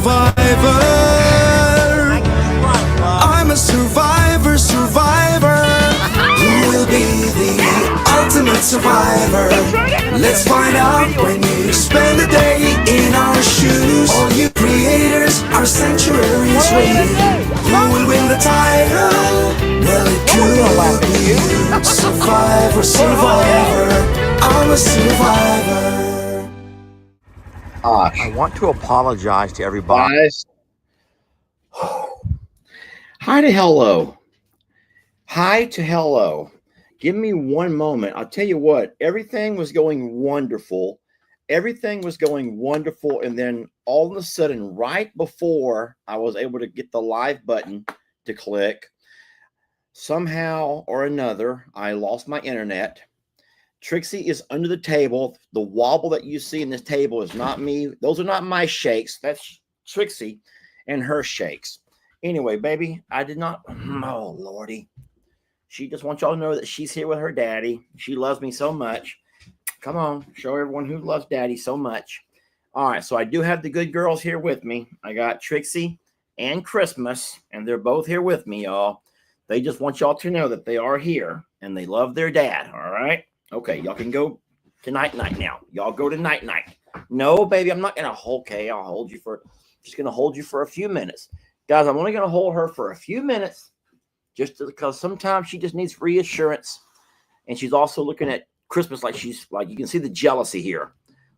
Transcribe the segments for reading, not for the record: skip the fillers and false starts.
survivor. I'm a survivor, survivor. Who will be the ultimate survivor? Let's find out when you spend a day in our shoes. All you creators, our sanctuary is waiting. Who will win the title? Well, it could be you. Survivor, survivor. I'm a survivor. I want to apologize to everybody. Guys. Hi to hello. Hi to hello. Give me one moment. I'll tell you what, everything was going wonderful. Everything was going wonderful. And then all of a sudden, right before I was able to get the live button to click, somehow or another, I lost my internet. Trixie is under the table. The wobble that you see in this table is not me. Those are not my shakes. That's Trixie and her shakes. Anyway, baby, I did not. Oh, Lordy. She just wants y'all to know that she's here with her daddy. She loves me so much. Come on, show everyone who loves daddy so much. All right, so I do have the good girls here with me. I got Trixie and Christmas, and they're both here with me, y'all. They just want y'all to know that they are here, and they love their dad, all right? Okay, y'all can go to night-night now. Y'all go to night-night. No, baby, I'm not going to hold. Okay, I'll hold you for, just going to hold you for a few minutes. Guys, I'm only going to hold her for a few minutes just because sometimes she just needs reassurance. And she's also looking at Christmas like she's, like, you can see the jealousy here.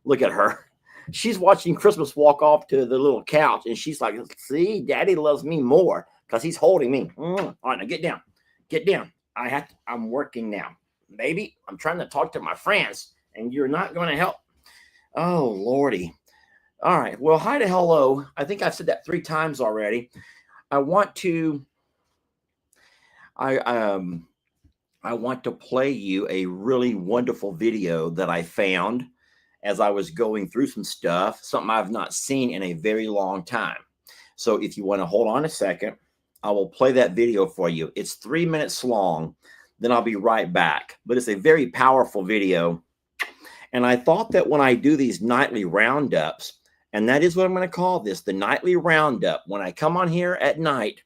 Look at her. She's watching Christmas walk off to the little couch, and she's like, see, daddy loves me more because he's holding me. All right, now get down. Get down. I'm working now. Baby, I'm trying to talk to my friends, and you're not going to help. Oh, Lordy. All right. Well, hi to hello. I think I've said that 3 times already. I want to play you a really wonderful video that I found as I was going through some stuff, something I've not seen in a very long time. So if you want to hold on a second, I will play that video for you. It's 3 minutes long. Then I'll be right back. But it's a very powerful video. And I thought that when I do these nightly roundups, and that is what I'm going to call this, the nightly roundup, when I come on here at night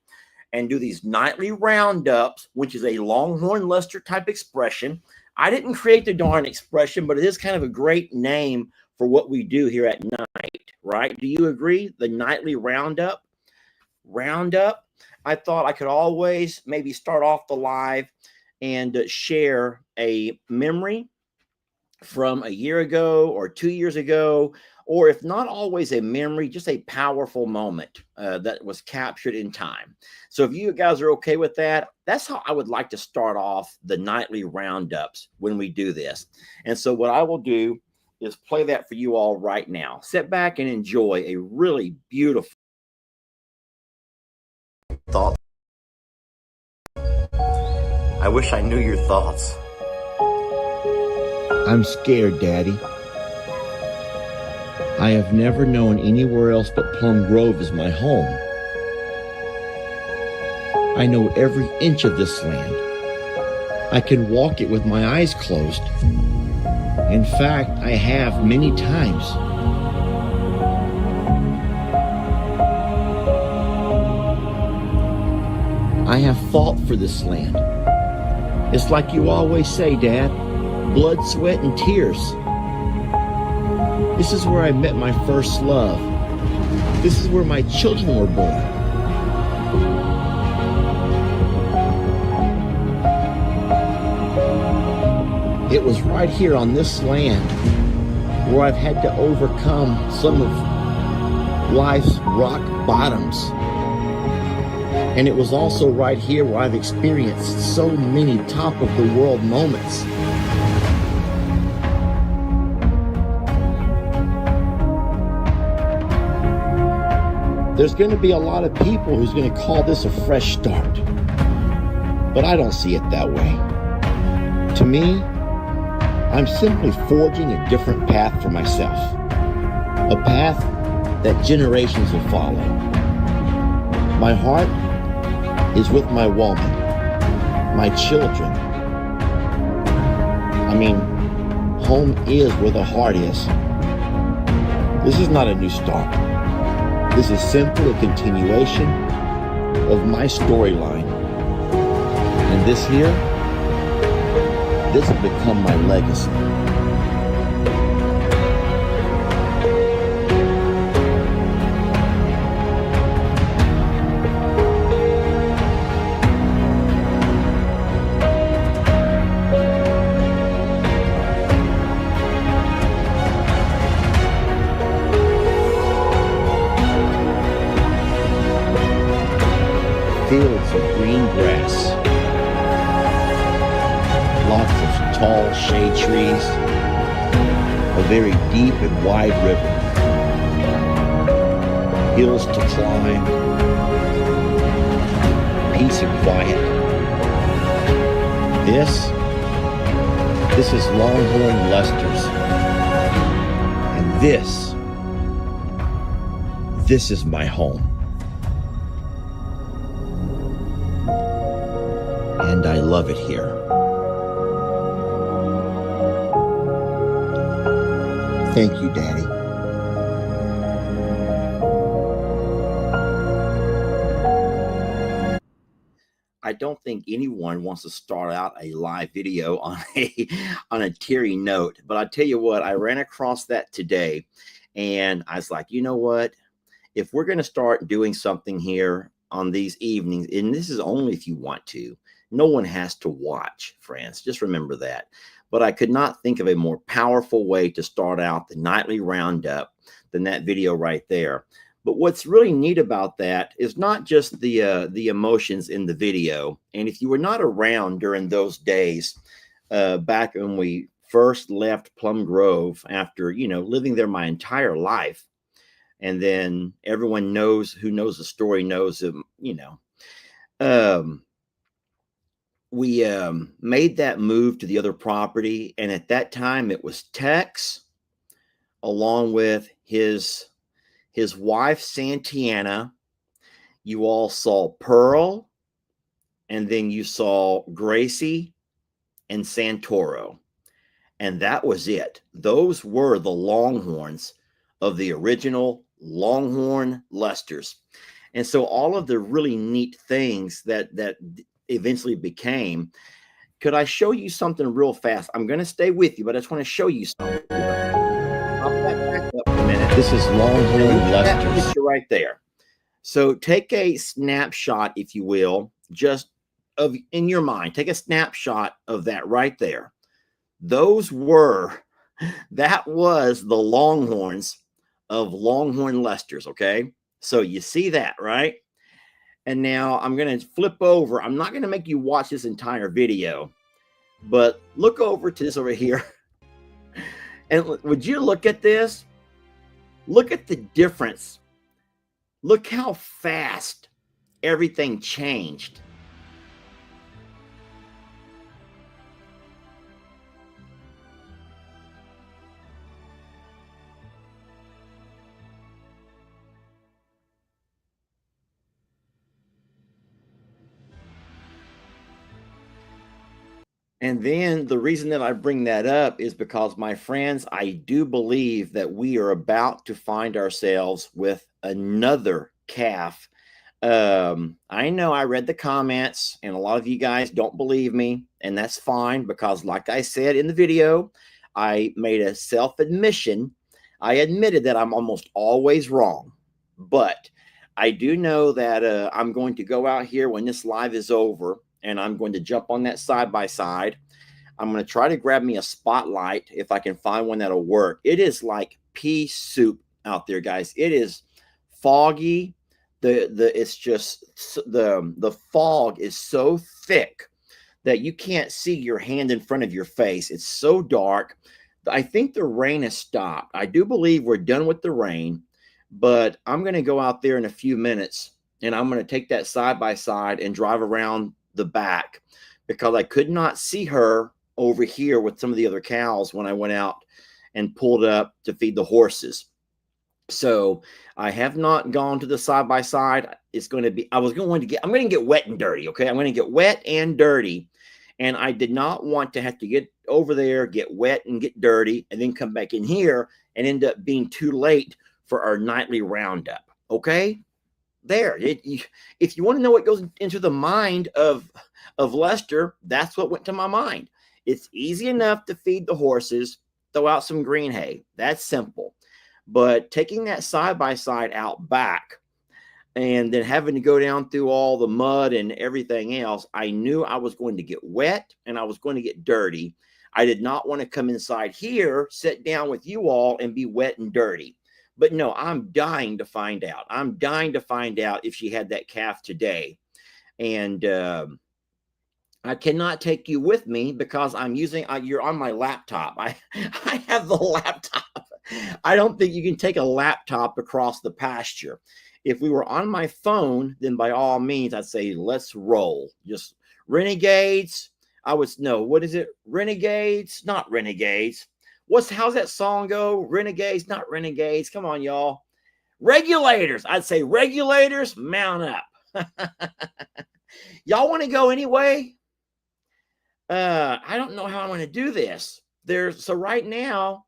and do these nightly roundups, which is a Longhorn Lester type expression. I didn't create the darn expression, but it is kind of a great name for what we do here at night, right? Do you agree? The nightly roundup? I thought I could always maybe start off the live and share a memory from a year ago or 2 years ago, or if not always a memory, just a powerful moment that was captured in time. So if you guys are okay with that, that's how I would like to start off the nightly roundups when we do this. And so what I will do is play that for you all right now. Sit back and enjoy a really beautiful thought. I wish I knew your thoughts. I'm scared, Daddy. I have never known anywhere else but Plum Grove as my home. I know every inch of this land. I can walk it with my eyes closed. In fact, I have many times. I have fought for this land. It's like you always say, Dad, blood, sweat, and tears. This is where I met my first love. This is where my children were born. It was right here on this land where I've had to overcome some of life's rock bottoms. And it was also right here where I've experienced so many top-of-the-world moments. There's going to be a lot of people who's going to call this a fresh start. But I don't see it that way. To me, I'm simply forging a different path for myself. A path that generations will follow. My heart is with my woman, my children. I mean, home is where the heart is. This is not a new start. This is simply a continuation of my storyline. And this has become my legacy. Fields of green grass, lots of tall shade trees, a very deep and wide river, hills to climb, peace and quiet. This is Longhorn Lester's, and this is my home. And I love it here. Thank you, Daddy. I don't think anyone wants to start out a live video on a teary note, but I tell you what, I ran across that today, and I was like, you know what? If we're going to start doing something here on these evenings, and this is only if you want to, no one has to watch, friends. Just remember that. But I could not think of a more powerful way to start out the nightly roundup than that video right there. But what's really neat about that is not just the emotions in the video. And if you were not around during those days, back when we first left Plum Grove after, living there my entire life, and then everyone who knows the story knows, we made that move to the other property. And at that time, it was Tex, along with his wife, Santiana. You all saw Pearl, and then you saw Gracie and Santoro. And that was it. Those were the Longhorns of the original Longhorn Lesters. And so all of the really neat things that eventually became. Could I show you something real fast? I'm going to stay with you, but I just want to show you something. Pop that back up a minute. This is Longhorn That Lester's. picture right there. So take a snapshot, if you will, just in your mind. Take a snapshot of that right there. That was the Longhorns of Longhorn Lesters, okay? So you see that, right? And now I'm going to flip over. I'm not going to make you watch this entire video, but look over to this over here. And would you look at this? Look at the difference. Look how fast everything changed. And then the reason that I bring that up is because, my friends, I do believe that we are about to find ourselves with another calf. I know I read the comments, and a lot of you guys don't believe me, and that's fine, because like I said in the video, I made a self-admission. I admitted that I'm almost always wrong, but I do know that I'm going to go out here when this live is over, and I'm going to jump on that side-by-side. I'm going to try to grab me a spotlight if I can find one that'll work. It is like pea soup out there, guys. It is foggy. It's just the fog is so thick that you can't see your hand in front of your face. It's so dark. I think the rain has stopped. I do believe we're done with the rain, but I'm going to go out there in a few minutes, and I'm going to take that side-by-side and drive around the back, because I could not see her over here with some of the other cows when I went out and pulled up to feed the horses. So I have not gone to the side-by-side. It's going to be, I'm going to get wet and dirty. Okay. I'm going to get wet and dirty. And I did not want to have to get over there, get wet and get dirty, and then come back in here and end up being too late for our nightly roundup. Okay, there. If you want to know what goes into the mind of Lester, that's what went to my mind. It's easy enough to feed the horses, throw out some green hay. That's simple. But taking that side by side out back and then having to go down through all the mud and everything else, I knew I was going to get wet and I was going to get dirty. I did not want to come inside here, sit down with you all, and be wet and dirty. But no, I'm dying to find out. I'm dying to find out if she had that calf today. And I cannot take you with me because I'm using, you're on my laptop. I have the laptop. I don't think you can take a laptop across the pasture. If we were on my phone, then by all means, I'd say, let's roll. Just renegades. What is it? Renegades, not renegades. How's that song go? Renegades, not renegades. Come on, y'all. Regulators. I'd say regulators, mount up. Y'all want to go anyway? I don't know how I'm going to do this. So right now,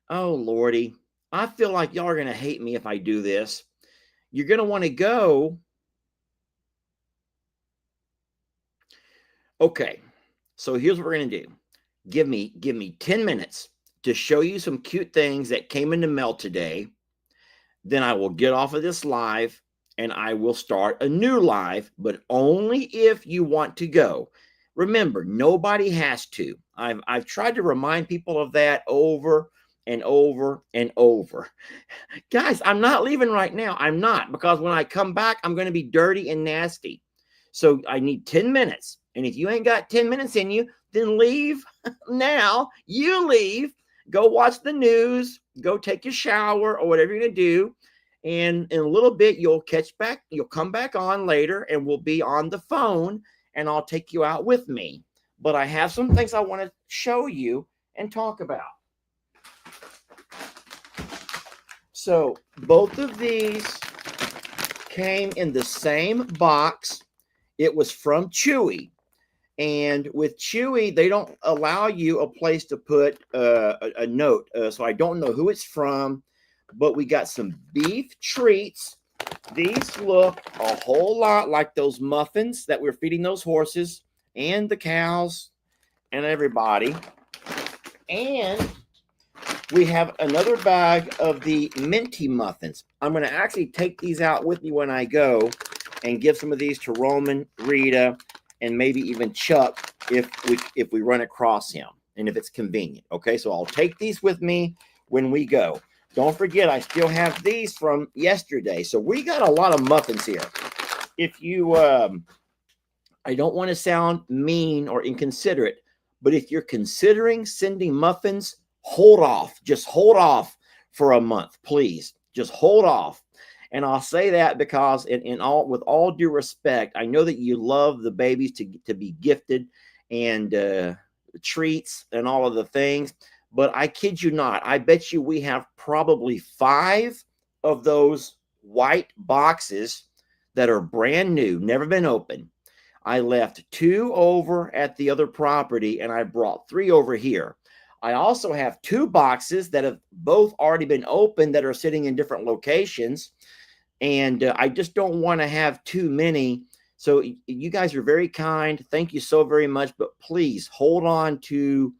oh Lordy, I feel like y'all are going to hate me if I do this. You're going to want to go. Okay. So here's what we're going to do. Give me 10 minutes to show you some cute things that came in the mail today. Then I will get off of this live and I will start a new live, but only if you want to go. Remember, nobody has to. I've tried to remind people of that over and over and over. Guys, I'm not leaving right now. I'm not, because when I come back, I'm going to be dirty and nasty. So I need 10 minutes. And if you ain't got 10 minutes in you, then leave now. You leave. Go watch the news. Go take your shower or whatever you're going to do. And in a little bit, you'll come back on later and we'll be on the phone and I'll take you out with me. But I have some things I want to show you and talk about. So both of these came in the same box. It was from Chewy. And with Chewy, they don't allow you a place to put a note. So I don't know who it's from, but we got some beef treats. These look a whole lot like those muffins that we're feeding those horses and the cows and everybody. And we have another bag of the minty muffins. I'm going to actually take these out with me when I go and give some of these to Roman, Rita, and maybe even Chuck if we run across him and if it's convenient. Okay, so I'll take these with me when we go. Don't forget, I still have these from yesterday. So we got a lot of muffins here. If you, I don't want to sound mean or inconsiderate, but if you're considering sending muffins, hold off. Just hold off for a month, please. Just hold off. And I'll say that because with all due respect, I know that you love the babies to be gifted and treats and all of the things. But I kid you not, I bet you we have probably 5 of those white boxes that are brand new, never been opened. I left 2 over at the other property and I brought 3 over here. I also have 2 boxes that have both already been opened that are sitting in different locations. And I just don't want to have too many. So you guys are very kind. Thank you so very much. But please hold on to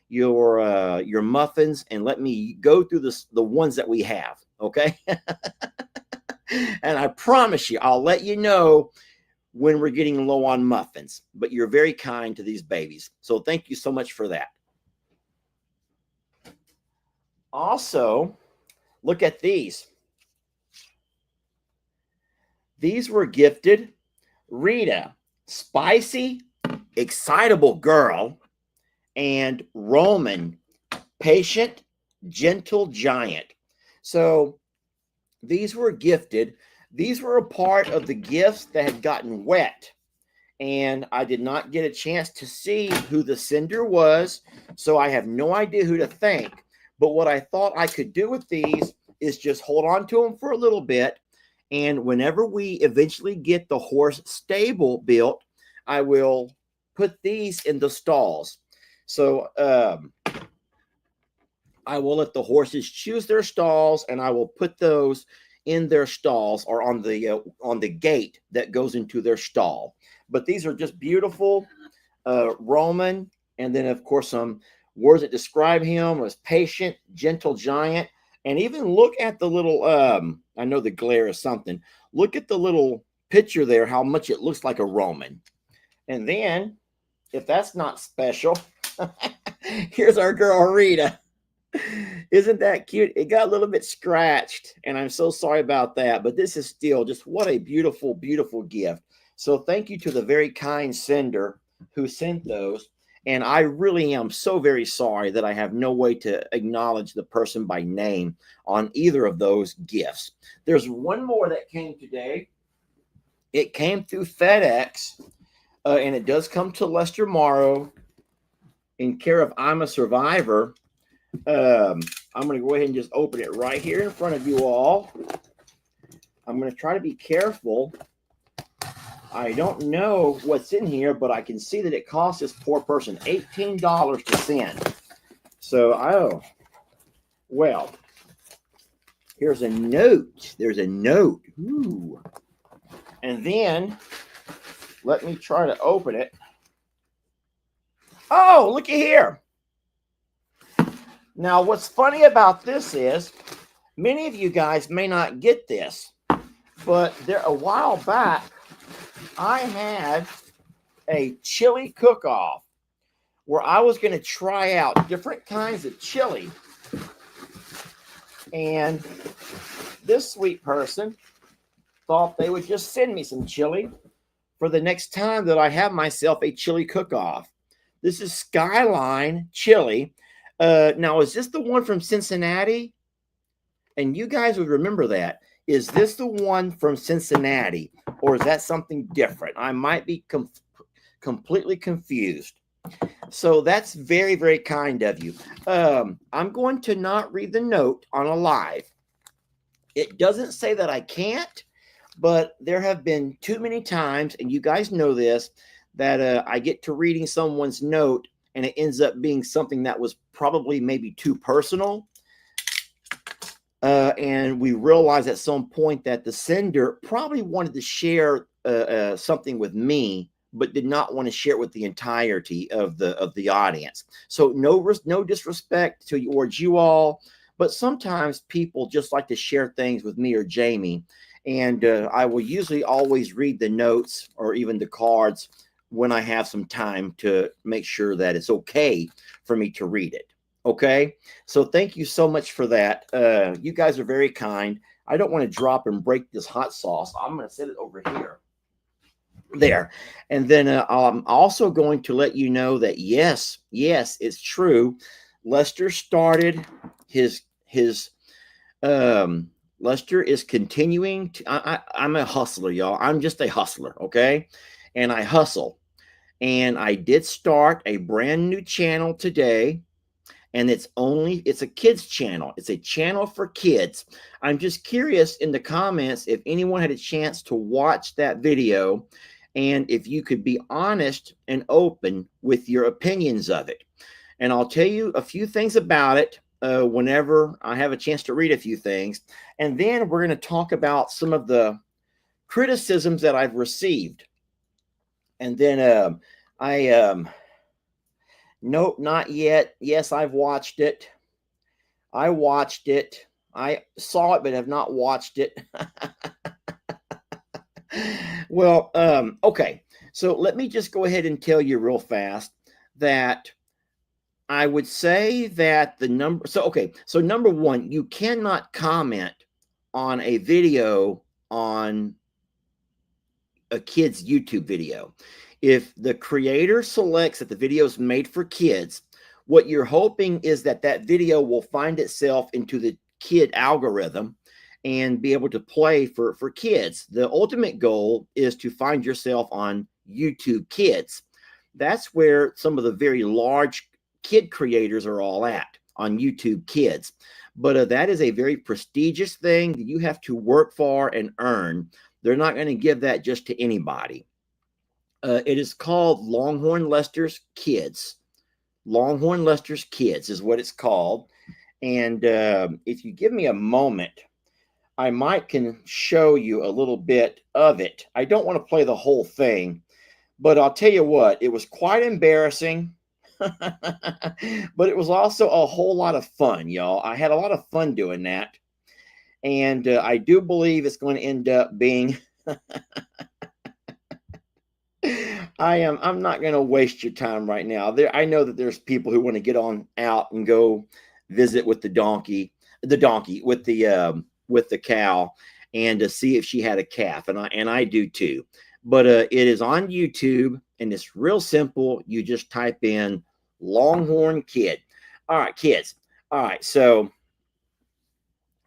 your muffins and let me go through the ones that we have. Okay. And I promise you, I'll let you know when we're getting low on muffins. But you're very kind to these babies. So thank you so much for that. Also, look at these. These were gifted. Rita, spicy, excitable girl, and Roman, patient, gentle giant. So these were gifted. These were a part of the gifts that had gotten wet. And I did not get a chance to see who the sender was. So I have no idea who to thank. But what I thought I could do with these is just hold on to them for a little bit. And whenever we eventually get the horse stable built, I will put these in the stalls. So I will let the horses choose their stalls and I will put those in their stalls or on the gate that goes into their stall. But these are just beautiful Roman, and then of course some words that describe him as patient, gentle giant. And even look at the little I know the glare is something. Look at the little picture there, how much it looks like a Roman. And then, if that's not special, here's our girl Rita. Isn't that cute? It got a little bit scratched, and I'm so sorry about that. But this is still just what a beautiful, beautiful gift. So thank you to the very kind sender who sent those. And I really am so very sorry that I have no way to acknowledge the person by name on either of those gifts. There's one more that came today. It came through FedEx, and it does come to Lester Morrow in care of I'm a Survivor. I'm going to go ahead and just open it right here in front of you all. I'm going to try to be careful. I don't know what's in here, but I can see that it cost this poor person $18 to send. So, oh, well, here's a note. There's a note. Ooh. And then, let me try to open it. Oh, looky here. Now, what's funny about this is, many of you guys may not get this, but a while back, I had a chili cook-off where I was going to try out different kinds of chili. And this sweet person thought they would just send me some chili for the next time that I have myself a chili cook-off. This is Skyline chili. Now, is this the one from Cincinnati? And you guys would remember that. Is this the one from Cincinnati, or is that something different? I might be completely confused. So that's very, very kind of you. I'm going to not read the note on a live. It doesn't say that I can't, but there have been too many times, and you guys know this, that I get to reading someone's note, and it ends up being something that was probably maybe too personal. And we realized at some point that the sender probably wanted to share something with me, but did not want to share it with the entirety of the audience. So no disrespect towards you all, but sometimes people just like to share things with me or Jamie, and I will usually always read the notes or even the cards when I have some time to make sure that it's okay for me to read it. Okay, so thank you so much for that. You guys are very kind. I don't want to drop and break this hot sauce. I'm going to set it over here. There. And then I'm also going to let you know that, yes, it's true. Lester started Lester is continuing to, I'm a hustler, y'all. I'm just a hustler, okay? And I hustle. And I did start a brand new channel today. And it's a kids channel. It's a channel for kids. I'm just curious in the comments if anyone had a chance to watch that video and if you could be honest and open with your opinions of it. And I'll tell you a few things about it whenever I have a chance to read a few things. And then we're going to talk about some of the criticisms that I've received. And then nope, not yet. Yes, I've watched it. I watched it. I saw it, but have not watched it. Well, okay. So let me just go ahead and tell you real fast that I would say that the number. So, okay. So number one, you cannot comment on a video on a kid's YouTube video. If the creator selects that the video is made for kids, what you're hoping is that that video will find itself into the kid algorithm and be able to play for kids. The ultimate goal is to find yourself on YouTube Kids. That's where some of the very large kid creators are all at, on YouTube Kids. But that is a very prestigious thing that you have to work for and earn. They're not going to give that just to anybody. It is called Longhorn Lester's Kids. Longhorn Lester's Kids is what it's called. And if you give me a moment, I might can show you a little bit of it. I don't want to play the whole thing, but I'll tell you what, it was quite embarrassing. But it was also a whole lot of fun, y'all. I had a lot of fun doing that. And I do believe it's going to end up being I'm not going to waste your time right now. I know that there's people who want to get on out and go visit with the donkey with the cow, and to see if she had a calf, and I do too. But it is on YouTube, and it's real simple. You just type in Longhorn Kid. All right, kids. All right, so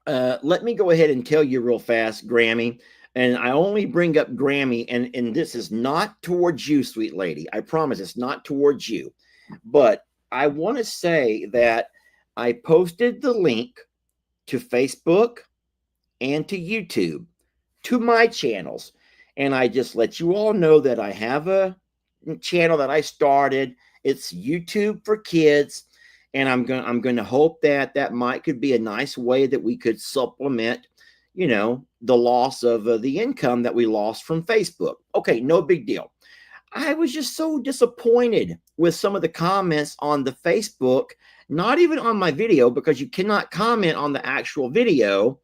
let me go ahead and tell you real fast, Grammy. And I only bring up Grammy, and this is not towards you, sweet lady. I promise it's not towards you. But I want to say that I posted the link to Facebook and to YouTube to my channels. And I just let you all know that I have a channel that I started. It's YouTube for Kids. And I'm going to hope that could be a nice way that we could supplement, you know, the loss of the income that we lost from Facebook. Okay, no big deal. I was just so disappointed with some of the comments on the Facebook, not even on my video, because you cannot comment on the actual video,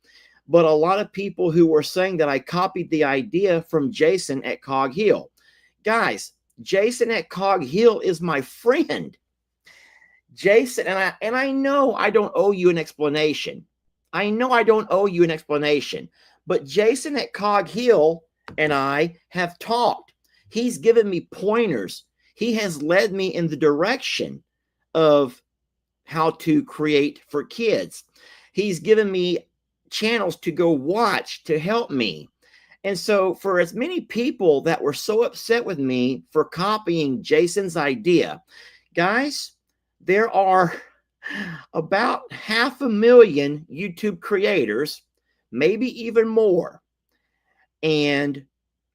but a lot of people who were saying that I copied the idea from Jason at Cog Hill. Guys, Jason at Cog Hill is my friend. Jason, and I know I don't owe you an explanation. I know I don't owe you an explanation, but Jason at Cog Hill and I have talked. He's given me pointers. He has led me in the direction of how to create for kids. He's given me channels to go watch to help me. And so for as many people that were so upset with me for copying Jason's idea, guys, there are about 500,000 YouTube creators, maybe even more. And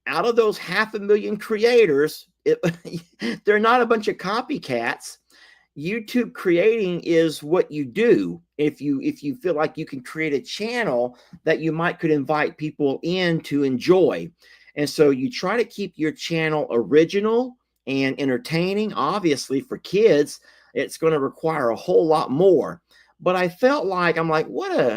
out of those 500,000 creators, they're not a bunch of copycats. YouTube creating is what you do. If you feel like you can create a channel that you could invite people in to enjoy. And so you try to keep your channel original and entertaining. Obviously for kids, it's going to require a whole lot more. But I felt like, what?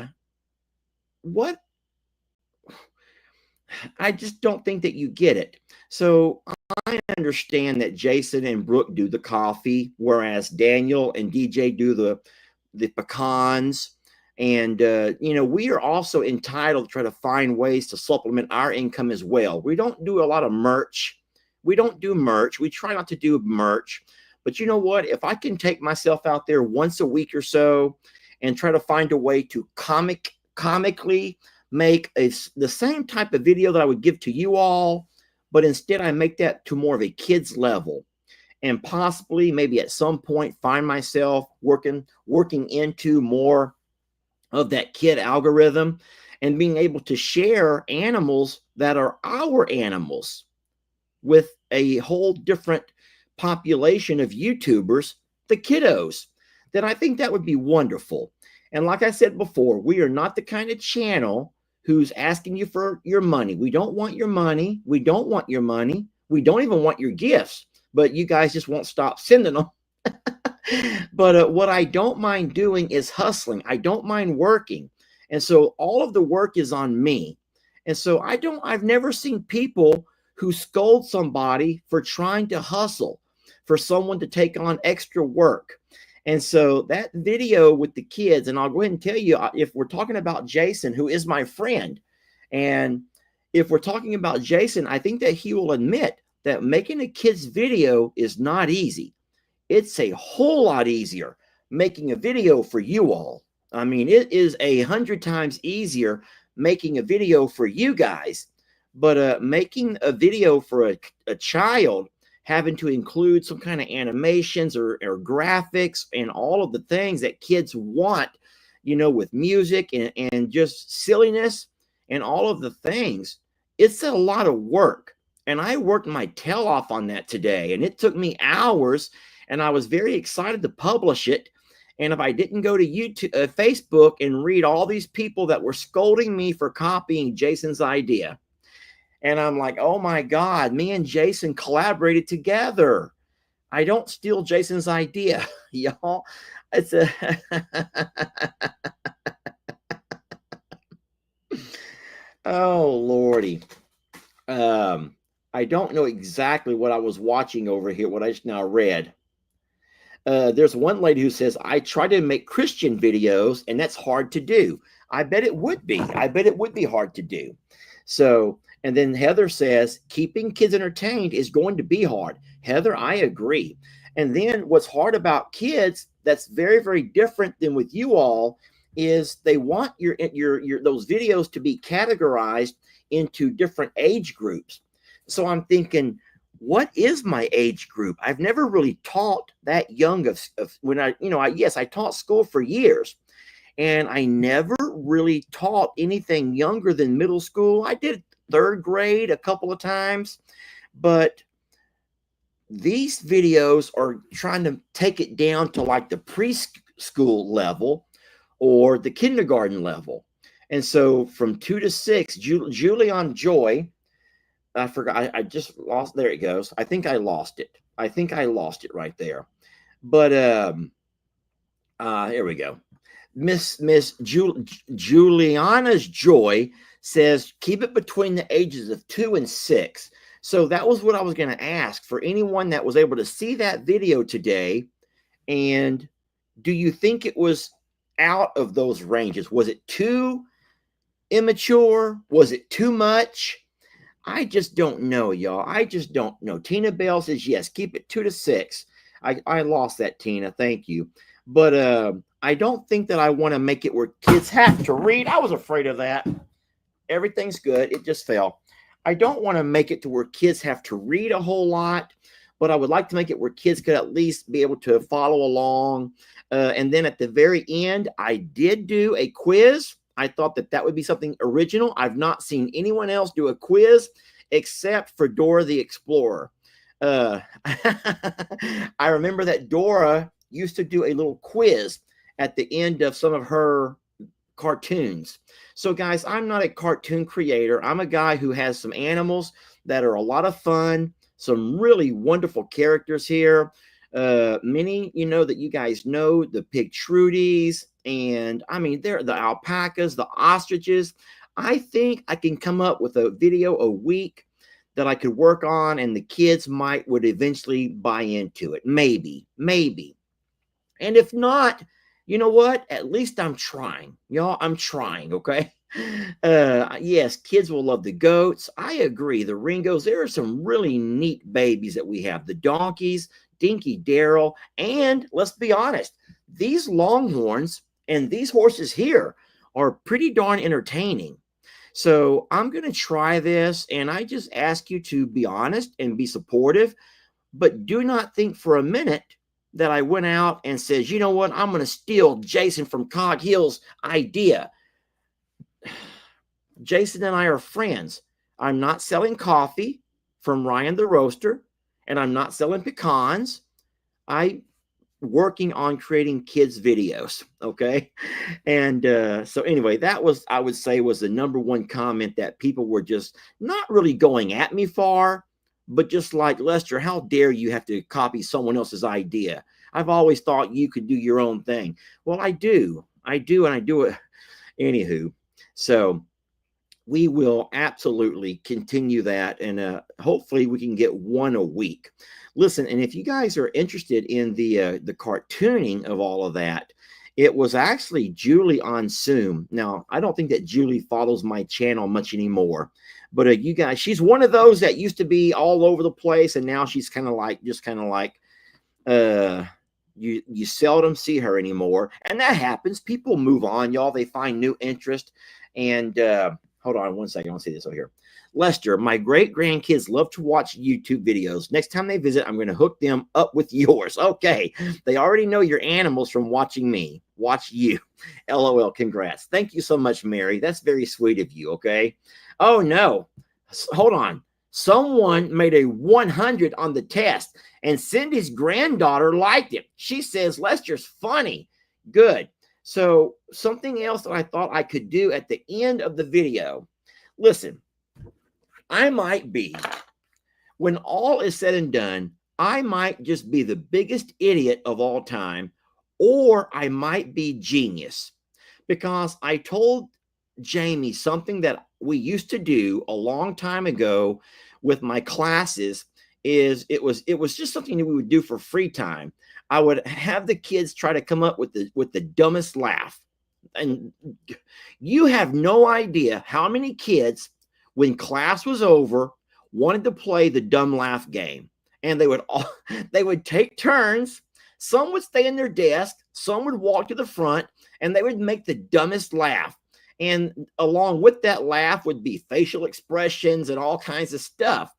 I just don't think that you get it. So I understand that Jason and Brooke do the coffee, whereas Daniel and DJ do the pecans. And, you know, we are also entitled to try to find ways to supplement our income as well. We don't do a lot of merch. We don't do merch. We try not to do merch. But you know what? If I can take myself out there once a week or so and try to find a way to comically make the same type of video that I would give to you all, but instead I make that to more of a kid's level, and possibly maybe at some point find myself working into more of that kid algorithm and being able to share animals that are our animals with a whole different population of YouTubers, the kiddos, then I think that would be wonderful. And like I said before, we are not the kind of channel who's asking you for your money. We don't want your money. We don't want your money. We don't even want your gifts, but you guys just won't stop sending them. But what I don't mind doing is hustling. I don't mind working. And so all of the work is on me. And so I've never seen people who scold somebody for trying to hustle, for someone to take on extra work. And so that video with the kids, and I'll go ahead and tell you, if we're talking about Jason, who is my friend, and if we're talking about Jason, I think that he will admit that making a kid's video is not easy. It's a whole lot easier making a video for you all. I mean, it is 100 times easier making a video for you guys, but making a video for a child, having to include some kind of animations or graphics and all of the things that kids want, you know, with music and just silliness and all of the things, it's a lot of work. And I worked my tail off on that today, and it took me hours, and I was very excited to publish it. And if I didn't go to YouTube, Facebook and read all these people that were scolding me for copying Jason's idea. And I'm like, oh my God, me and Jason collaborated together. I don't steal Jason's idea, y'all. It's a oh Lordy. I don't know exactly what I was watching over here, what I just now read. There's one lady who says, I try to make Christian videos, and that's hard to do. I bet it would be. I bet it would be hard to do. So, and then Heather says, keeping kids entertained is going to be hard. Heather, I agree. And then what's hard about kids that's very, very different than with you all is they want your those videos to be categorized into different age groups. So I'm thinking, what is my age group? I've never really taught that young of when yes, I taught school for years, and I never really taught anything younger than middle school. I did third grade a couple of times, but these videos are trying to take it down to like the preschool level or the kindergarten level. And so from 2 to 6, Julian Joy, I forgot, I just lost, there it goes. I think I lost it. I think I lost it right there. But here we go. Miss Juliana's Joy says, keep it between the ages of 2 and 6. So that was what I was going to ask for anyone that was able to see that video today. And do you think it was out of those ranges? Was it too immature? Was it too much? I just don't know, y'all. I just don't know. Tina Bell says, yes, keep it 2 to 6. I lost that, Tina. Thank you. But I don't think that I want to make it where kids have to read. I was afraid of that. Everything's good. It just fell. I don't want to make it to where kids have to read a whole lot, but I would like to make it where kids could at least be able to follow along. And then at the very end, I did do a quiz. I thought that that would be something original. I've not seen anyone else do a quiz except for Dora the Explorer. I remember that Dora used to do a little quiz at the end of some of her cartoons. So guys, I'm not a cartoon creator. I'm a guy who has some animals that are a lot of fun, some really wonderful characters here. Many, that you guys know, the pig Trudies, and I mean, they're the alpacas, the ostriches. I think I can come up with a video a week that I could work on, and the kids would eventually buy into it. Maybe. And if not, you know what? At least I'm trying. Y'all, I'm trying, okay? Yes, kids will love the goats. I agree. The Ringos, there are some really neat babies that we have. The donkeys, Dinky Daryl, and let's be honest, these Longhorns and these horses here are pretty darn entertaining. So I'm going to try this, and I just ask you to be honest and be supportive, but do not think for a minute that I went out and says, you know what, I'm going to steal Jason from Cog Hill's idea. Jason and I are friends. I'm not selling coffee from Ryan the Roaster, and I'm not selling pecans. I'm working on creating kids videos, okay? And so anyway, that was, I would say, was the #1 comment that people were just not really going at me for, but just like, Lester, how dare you have to copy someone else's idea? I've always thought you could do your own thing. Well, I do, and I do it. Anywho, so we will absolutely continue that, and hopefully we can get one a week. Listen, and if you guys are interested in the cartooning of all of that, it was actually Julie on Zoom. Now, I don't think that Julie follows my channel much anymore, but you guys, she's one of those that used to be all over the place, and now she's kind of like, you seldom see her anymore, and that happens. People move on, y'all. They find new interest, and hold on one second. I want to see this over here. Lester, my great-grandkids love to watch YouTube videos. Next time they visit, I'm going to hook them up with yours. Okay. They already know your animals from watching me. Watch you. LOL. Congrats. Thank you so much, Mary. That's very sweet of you. Okay. Oh, no. Hold on. Someone made a 100 on the test, and Cindy's granddaughter liked it. She says Lester's funny. Good. So something else that I thought I could do at the end of the video. Listen, I might be, when all is said and done, I might just be the biggest idiot of all time, or I might be genius, because I told Jamie something that we used to do a long time ago with my classes. It was just something that we would do for free time. I would have the kids try to come up with the dumbest laugh. And you have no idea how many kids, when class was over, wanted to play the dumb laugh game. And they would take turns. Some would stay in their desk, some would walk to the front, and they would make the dumbest laugh. And along with that laugh would be facial expressions and all kinds of stuff.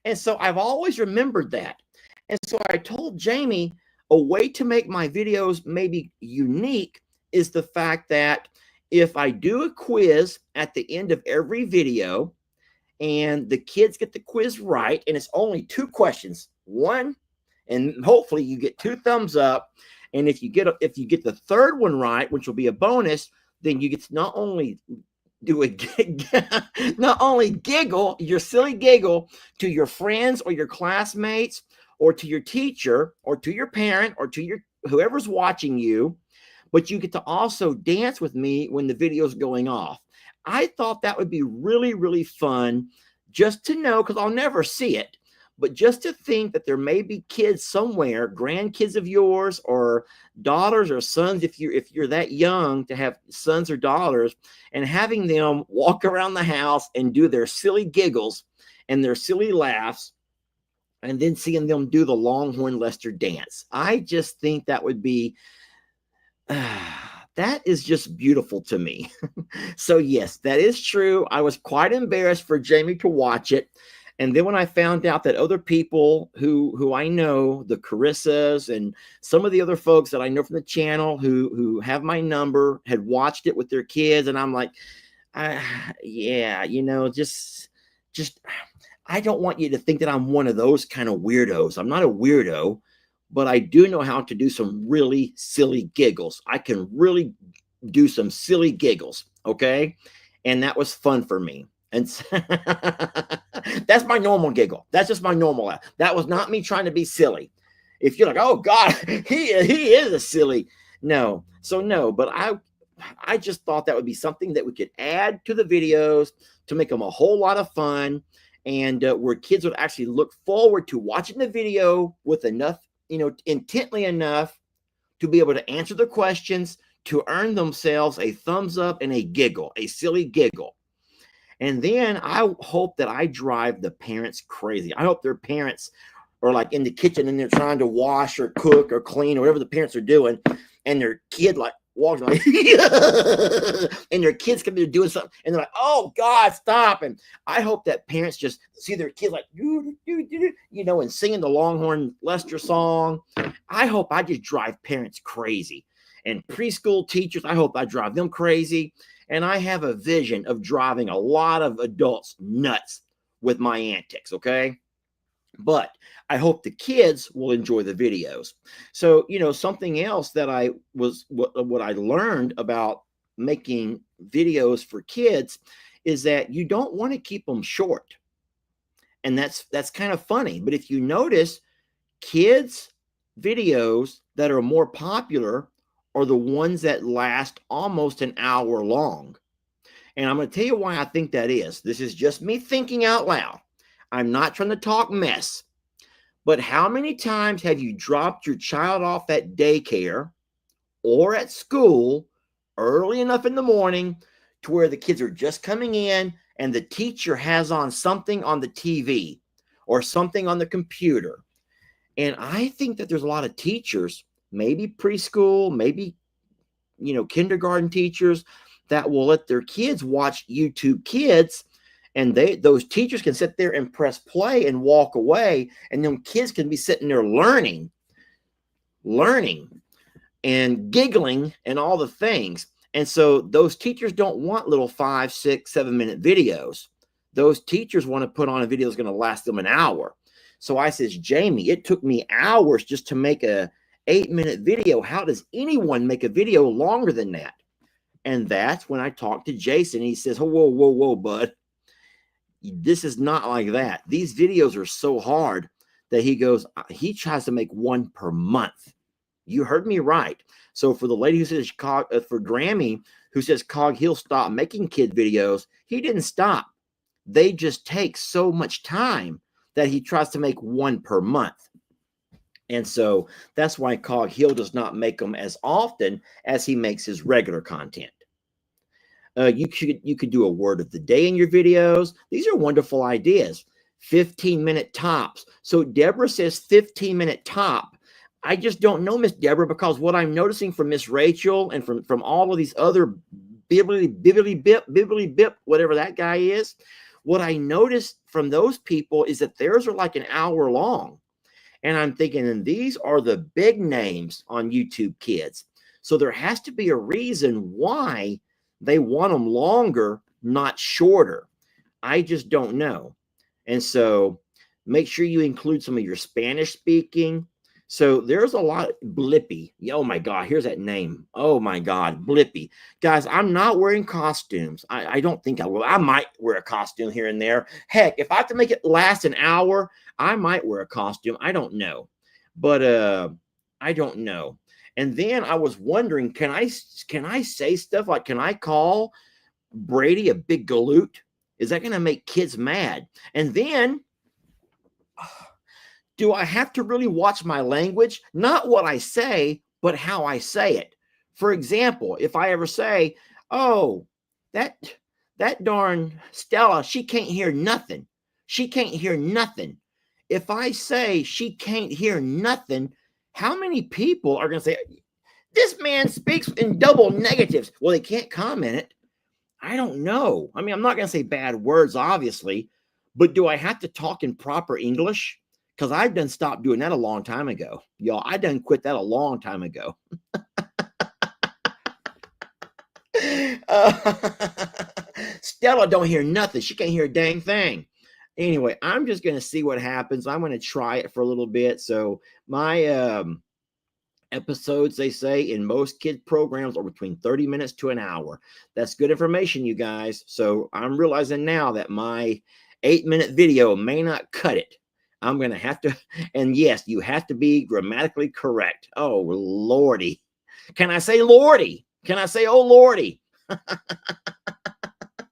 And so I've always remembered that. And so I told Jamie, a way to make my videos maybe unique is the fact that if I do a quiz at the end of every video and the kids get the quiz right, and it's only 2 questions, one, and hopefully you get 2 thumbs up. And if you get the third one right, which will be a bonus, then you get to not only giggle, your silly giggle, to your friends or your classmates or to your teacher or to your parent or to whoever's watching you, but you get to also dance with me when the video's going off. I thought that would be really, really fun, just to know, because I'll never see it, but just to think that there may be kids somewhere, grandkids of yours or daughters or sons, if you're that young to have sons or daughters, and having them walk around the house and do their silly giggles and their silly laughs, and then seeing them do the Longhorn Lester dance. I just think that would be, that is just beautiful to me. So yes, that is true. I was quite embarrassed for Jamie to watch it. And then when I found out that other people who I know, the Carissas and some of the other folks that I know from the channel who have my number, had watched it with their kids, and I'm like, yeah, just I don't want you to think that I'm one of those kind of weirdos. I'm not a weirdo, but I do know how to do some really silly giggles. I can really do some silly giggles, okay? And that was fun for me. And that's my normal giggle. That's just my normal laugh. That was not me trying to be silly. If you're like, oh God, he is a silly. No. So no, but I just thought that would be something that we could add to the videos to make them a whole lot of fun, and where kids would actually look forward to watching the video with enough, intently enough to be able to answer the questions, to earn themselves a thumbs up and a giggle, a silly giggle. And then I hope that I drive the parents crazy. I hope their parents are like in the kitchen and they're trying to wash or cook or clean or whatever the parents are doing, and their kid like walks like, and their kids come there doing something, and they're like, oh God, stop. And I hope that parents just see their kids like, and singing the Longhorn Lester song. I hope I just drive parents crazy. And preschool teachers, I hope I drive them crazy. And I have a vision of driving a lot of adults nuts with my antics, okay? But I hope the kids will enjoy the videos. So, something else that what I learned about making videos for kids is that you don't want to keep them short. And that's kind of funny. But if you notice, kids' videos that are more popular are the ones that last almost an hour long. And I'm going to tell you why I think that is. This is just me thinking out loud. I'm not trying to talk mess. But how many times have you dropped your child off at daycare or at school early enough in the morning to where the kids are just coming in and the teacher has on something on the TV or something on the computer? And I think that there's a lot of teachers, maybe preschool, maybe, kindergarten teachers, that will let their kids watch YouTube Kids, and those teachers can sit there and press play and walk away, and them kids can be sitting there learning and giggling and all the things. And so those teachers don't want little 5, 6, 7 minute videos. Those teachers want to put on a video that's going to last them an hour. So I says, Jamie, it took me hours just to make a 8-minute video. How does anyone make a video longer than that? And that's when I talked to Jason. He says, oh, whoa, bud. This is not like that. These videos are so hard that he tries to make one per month. You heard me right. So for the lady who says, for Grammy, who says, Cog, he'll stop making kid videos, he didn't stop. They just take so much time that he tries to make one per month. And so that's why Cog Hill does not make them as often as he makes his regular content. You could do a word of the day in your videos. These are wonderful ideas. 15-minute tops. So Deborah says 15-minute top. I just don't know, Miss Deborah, because what I'm noticing from Miss Rachel and from all of these other bibbly bip, whatever that guy is, what I noticed from those people is that theirs are like an hour long. And I'm thinking, and these are the big names on YouTube Kids. So there has to be a reason why they want them longer, not shorter. I just don't know. And so make sure you include some of your Spanish speaking. So there's a lot of Blippy. Oh my God, here's that name. Oh my God, Blippy. Guys, I'm not wearing costumes. I don't think I will. I might wear a costume here and there. Heck, if I have to make it last an hour, I might wear a costume. I don't know. But I don't know. And then I was wondering, can I say stuff like, can I call Brady a big galoot? Is that going to make kids mad? And then, do I have to really watch my language? Not what I say, but how I say it. For example, if I ever say, oh, that darn Stella, she can't hear nothing. She can't hear nothing. If I say she can't hear nothing, how many people are going to say, this man speaks in double negatives? Well, they can't comment it. I don't know. I mean, I'm not going to say bad words, obviously, but do I have to talk in proper English? Because I done stopped doing that a long time ago. Y'all, I done quit that a long time ago. Stella don't hear nothing. She can't hear a dang thing. Anyway, I'm just going to see what happens. I'm going to try it for a little bit. So my episodes, they say, in most kids programs are between 30 minutes to an hour. That's good information, you guys. So I'm realizing now that my 8-minute video may not cut it. I'm going to have to, and yes, you have to be grammatically correct. Oh, Lordy. Can I say Lordy? Can I say, oh, Lordy?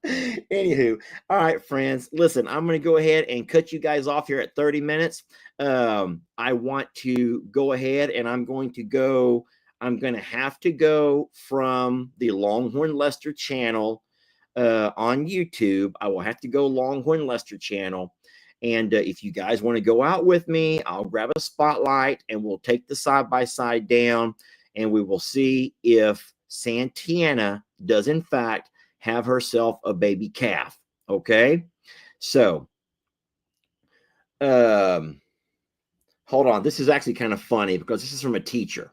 Anywho, all right, friends, listen, I'm going to go ahead and cut you guys off here at 30 minutes. I want to go ahead and I'm going to have to go from the Longhorn Lester channel on YouTube. I will have to go Longhorn Lester channel. And if you guys want to go out with me, I'll grab a spotlight and we'll take the side-by-side down and we will see if Santana does in fact have herself a baby calf. Okay. So, hold on. This is actually kind of funny because this is from a teacher.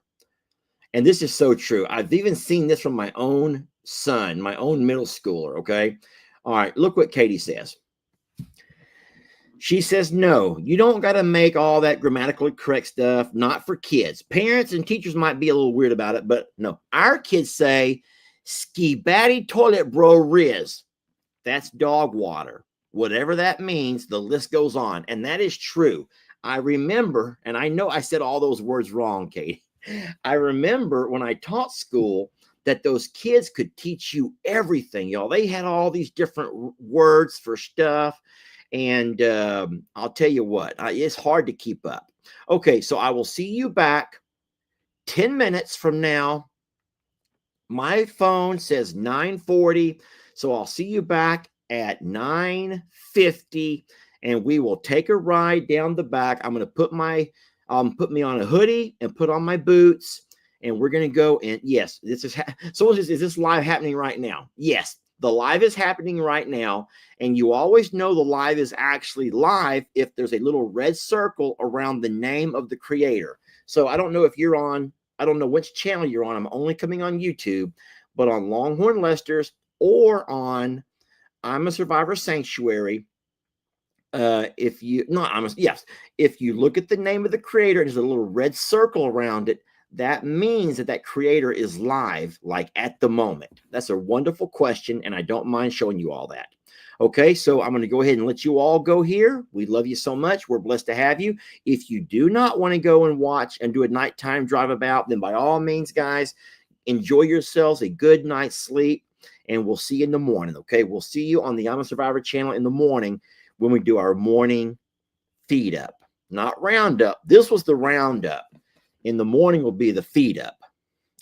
And this is so true. I've even seen this from my own son, my own middle schooler. Okay. All right. Look what Katie says. She says, no, you don't got to make all that grammatically correct stuff. Not for kids. Parents and teachers might be a little weird about it, but no, our kids say, ski batty toilet bro riz. That's dog water. Whatever that means, the list goes on. And that is true. I remember, and I know I said all those words wrong, Katie. I remember when I taught school that those kids could teach you everything, y'all. They had all these different words for stuff. And I'll tell you what, it's hard to keep up. Okay, so I will see you back 10 minutes from now. My phone says 9:40, so I'll see you back at 9:50, and we will take a ride down the back. I'm going to put me on a hoodie and put on my boots, and we're going to go. And yes, this is is this live happening right now? Yes. The live is happening right now, and you always know the live is actually live if there's a little red circle around the name of the creator. So I don't know if you're on, I don't know which channel you're on. I'm only coming on YouTube, but on Longhorn Lester's or on I'm a Survivor Sanctuary, If you not honest, yes, if you look at the name of the creator, there's a little red circle around it. That means that that creator is live, like at the moment. That's a wonderful question, and I don't mind showing you all that. Okay, so I'm going to go ahead and let you all go here. We love you so much. We're blessed to have you. If you do not want to go and watch and do a nighttime drive about, then by all means, guys, enjoy yourselves a good night's sleep, and we'll see you in the morning. Okay, we'll see you on the I'm a Survivor channel in the morning when we do our morning feed up, not roundup. This was the roundup. In the morning will be the feed up.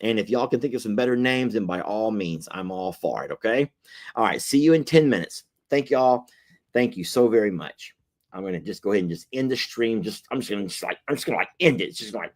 And if y'all can think of some better names, then by all means, I'm all for it. Okay. All right. See you in 10 minutes. Thank y'all. Thank you so very much. I'm going to just go ahead and just end the stream. I'm just going to end it. It's just like